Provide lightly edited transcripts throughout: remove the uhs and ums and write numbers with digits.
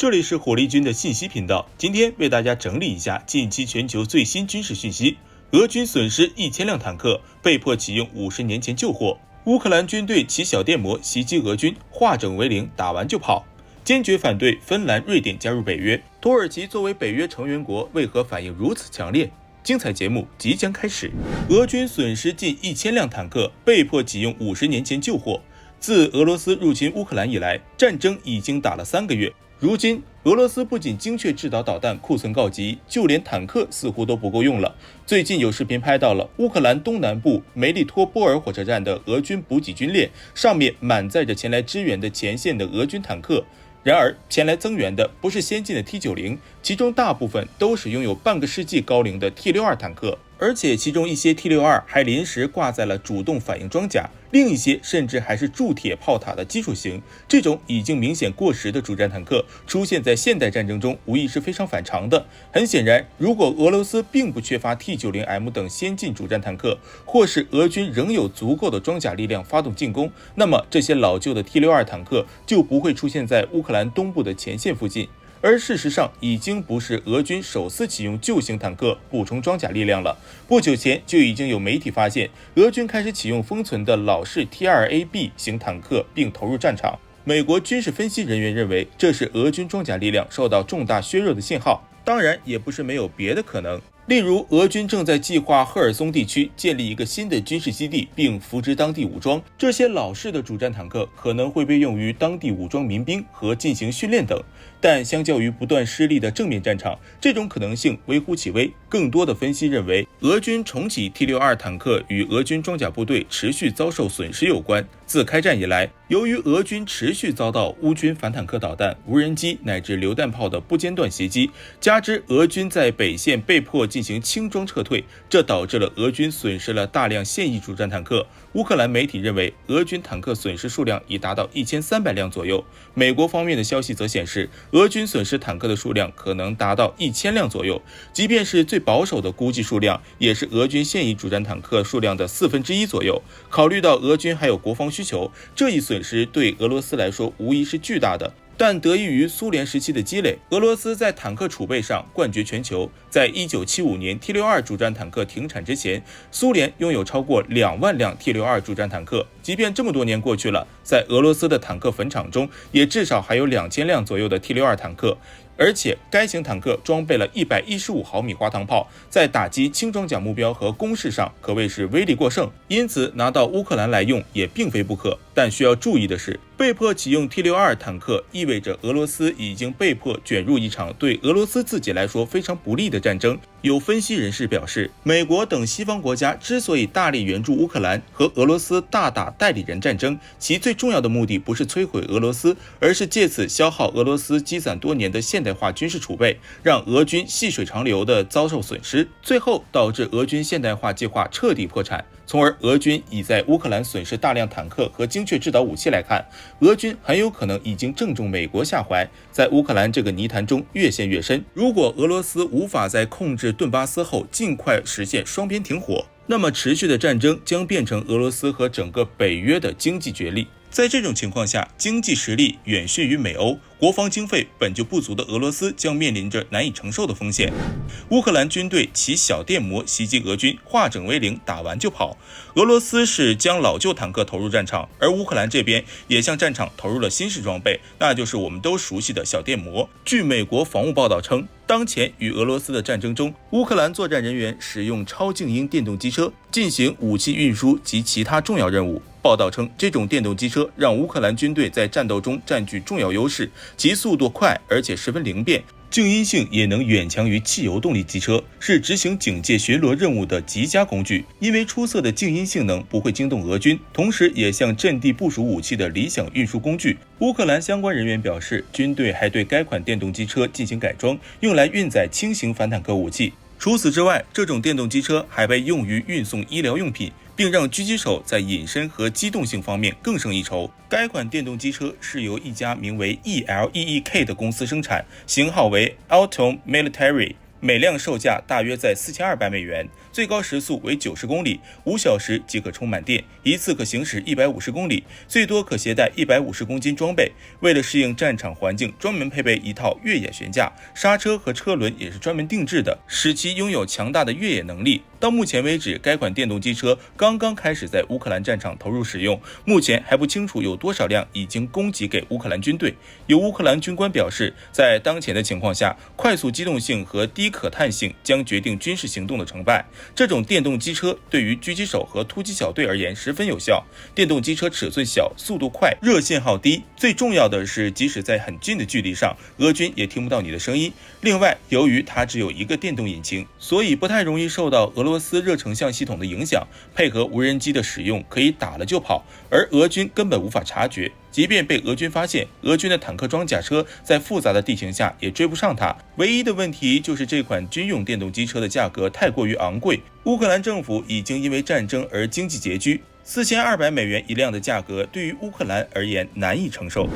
这里是火力军的信息频道，今天为大家整理一下近期全球最新军事讯息。俄军损失1000辆坦克，被迫启用50年前旧货。乌克兰军队骑小电摩袭击俄军，化整为零，打完就跑。坚决反对芬兰、瑞典加入北约。土耳其作为北约成员国，为何反应如此强烈？精彩节目即将开始。俄军损失近1000辆坦克，被迫启用50年前旧货。自俄罗斯入侵乌克兰以来，战争已经打了3个月。如今，俄罗斯不仅精确制导导弹库存告急，就连坦克似乎都不够用了。最近有视频拍到了乌克兰东南部梅利托波尔火车站的俄军补给军列，上面满载着前来支援的前线的俄军坦克。然而，前来增援的不是先进的 T90， 其中大部分都是拥有半个世纪高龄的 T62 坦克，而且其中一些 T62 还临时挂在了主动反应装甲，另一些甚至还是铸铁炮塔的基础型。这种已经明显过时的主战坦克出现在现代战争中，无疑是非常反常的。很显然，如果俄罗斯并不缺乏 T90M 等先进主战坦克，或是俄军仍有足够的装甲力量发动进攻，那么这些老旧的 T62 坦克就不会出现在乌克兰东部的前线附近。而事实上，已经不是俄军首次启用旧型坦克补充装甲力量了。不久前就已经有媒体发现，俄军开始启用封存的老式 T2AB 型坦克，并投入战场。美国军事分析人员认为，这是俄军装甲力量受到重大削弱的信号。当然，也不是没有别的可能。例如，俄军正在计划赫尔松地区建立一个新的军事基地，并扶植当地武装。这些老式的主战坦克可能会被用于当地武装民兵和进行训练等，但相较于不断失利的正面战场，这种可能性微乎其微。更多的分析认为，俄军重启 T62 坦克与俄军装甲部队持续遭受损失有关。自开战以来，由于俄军持续遭到乌军反坦克导弹、无人机乃至榴弹炮的不间断袭击，加之俄军在北线被迫进行轻装撤退，这导致了俄军损失了大量现役主战坦克。乌克兰媒体认为，俄军坦克损失数量已达到1300辆左右。美国方面的消息则显示，俄军损失坦克的数量可能达到1000辆左右。即便是最保守的估计数量，也是俄军现役主战坦克数量的1/4左右。考虑到俄军还有国防需求，这一损失对俄罗斯来说无疑是巨大的。但得益于苏联时期的积累，俄罗斯在坦克储备上冠绝全球。在1975年 T62 主战坦克停产之前，苏联拥有超过2万辆 T62 主战坦克。即便这么多年过去了，在俄罗斯的坦克坟场中，也至少还有2000辆左右的 T62 坦克。而且该型坦克装备了115毫米滑膛炮，在打击轻装甲目标和攻势上可谓是威力过剩，因此拿到乌克兰来用也并非不可。但需要注意的是，被迫启用 T62 坦克意味着俄罗斯已经被迫卷入一场对俄罗斯自己来说非常不利的战争。有分析人士表示，美国等西方国家之所以大力援助乌克兰和俄罗斯大打代理人战争，其最重要的目的不是摧毁俄罗斯，而是借此消耗俄罗斯积攒多年的现代化军事储备，让俄军细水长流地遭受损失，最后导致俄军现代化计划彻底破产。从而俄军已在乌克兰损失大量坦克和精确制导武器来看，俄军很有可能已经正中美国下怀，在乌克兰这个泥潭中越陷越深。如果俄罗斯无法在控制顿巴斯后尽快实现双边停火，那么持续的战争将变成俄罗斯和整个北约的经济角力。在这种情况下，经济实力远逊于美欧，国防经费本就不足的俄罗斯将面临着难以承受的风险。乌克兰军队骑小电摩袭击俄军，化整为零，打完就跑。俄罗斯是将老旧坦克投入战场，而乌克兰这边也向战场投入了新式装备，那就是我们都熟悉的小电摩。据美国防务报道称，当前与俄罗斯的战争中，乌克兰作战人员使用超静音电动机车进行武器运输及其他重要任务。报道称，这种电动机车让乌克兰军队在战斗中占据重要优势，其速度快，而且十分灵便，静音性也能远强于汽油动力机车，是执行警戒巡逻任务的极佳工具。因为出色的静音性能不会惊动俄军，同时也像阵地部署武器的理想运输工具。乌克兰相关人员表示，军队还对该款电动机车进行改装，用来运载轻型反坦克武器。除此之外，这种电动机车还被用于运送医疗用品，并让狙击手在隐身和机动性方面更胜一筹。该款电动机车是由一家名为 ELEEK 的公司生产，型号为 Auto Military。每辆售价大约在$4200，最高时速为90公里，5小时即可充满电，一次可行驶150公里，最多可携带150公斤装备。为了适应战场环境，专门配备一套越野悬架，刹车和车轮也是专门定制的，使其拥有强大的越野能力。到目前为止，该款电动机车刚刚开始在乌克兰战场投入使用，目前还不清楚有多少辆已经供给给乌克兰军队。有乌克兰军官表示，在当前的情况下，快速机动性和低可探性将决定军事行动的成败。这种电动机车对于狙击手和突击小队而言十分有效。电动机车尺寸小，速度快，热信号低，最重要的是，即使在很近的距离上，俄军也听不到你的声音。另外，由于它只有一个电动引擎，所以不太容易受到俄罗斯热成像系统的影响，配合无人机的使用，可以打了就跑，而俄军根本无法察觉。即便被俄军发现，俄军的坦克装甲车在复杂的地形下也追不上它。唯一的问题就是这款军用电动机车的价格太过于昂贵，乌克兰政府已经因为战争而经济拮据，$4200一辆的价格对于乌克兰而言难以承受。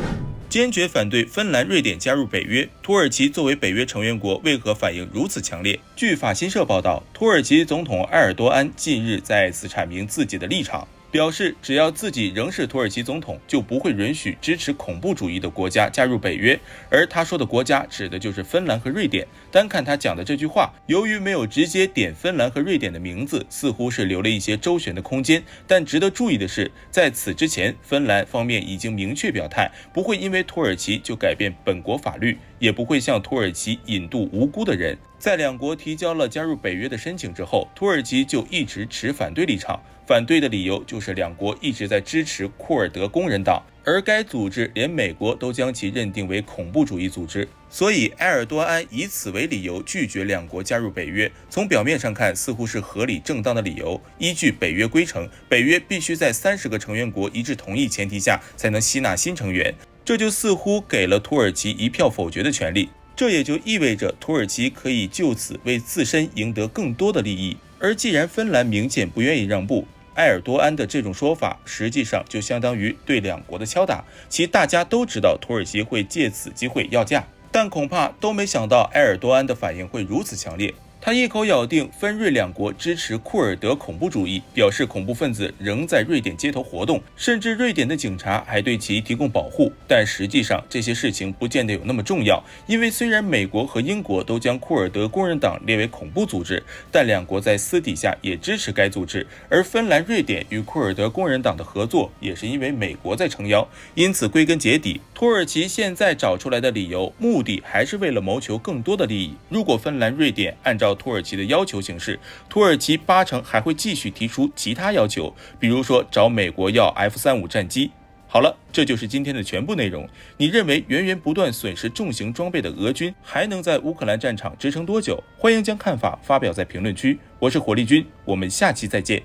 坚决反对芬兰、瑞典加入北约。土耳其作为北约成员国，为何反应如此强烈？据法新社报道，土耳其总统埃尔多安近日在此阐明自己的立场，表示只要自己仍是土耳其总统，就不会允许支持恐怖主义的国家加入北约。而他说的国家指的就是芬兰和瑞典。单看他讲的这句话，由于没有直接点芬兰和瑞典的名字，似乎是留了一些周旋的空间。但值得注意的是，在此之前，芬兰方面已经明确表态，不会因为土耳其就改变本国法律，也不会向土耳其引渡无辜的人。在两国提交了加入北约的申请之后，土耳其就一直持反对立场。反对的理由就是两国一直在支持库尔德工人党，而该组织连美国都将其认定为恐怖主义组织，所以埃尔多安以此为理由拒绝两国加入北约。从表面上看，似乎是合理正当的理由。依据北约规程，北约必须在30个成员国一致同意前提下才能吸纳新成员，这就似乎给了土耳其一票否决的权利。这也就意味着土耳其可以就此为自身赢得更多的利益。而既然芬兰明显不愿意让步，埃尔多安的这种说法实际上就相当于对两国的敲打，其大家都知道土耳其会借此机会要价，但恐怕都没想到埃尔多安的反应会如此强烈。他一口咬定芬瑞两国支持库尔德恐怖主义，表示恐怖分子仍在瑞典街头活动，甚至瑞典的警察还对其提供保护。但实际上这些事情不见得有那么重要，因为虽然美国和英国都将库尔德工人党列为恐怖组织，但两国在私底下也支持该组织，而芬兰、瑞典与库尔德工人党的合作也是因为美国在撑腰。因此归根结底，土耳其现在找出来的理由，目的还是为了谋求更多的利益。如果芬兰、瑞典按照土耳其的要求行事，土耳其80%还会继续提出其他要求，比如说找美国要 F-35战机。好了，这就是今天的全部内容。你认为源源不断损失重型装备的俄军还能在乌克兰战场支撑多久？欢迎将看法发表在评论区。我是火力军，我们下期再见。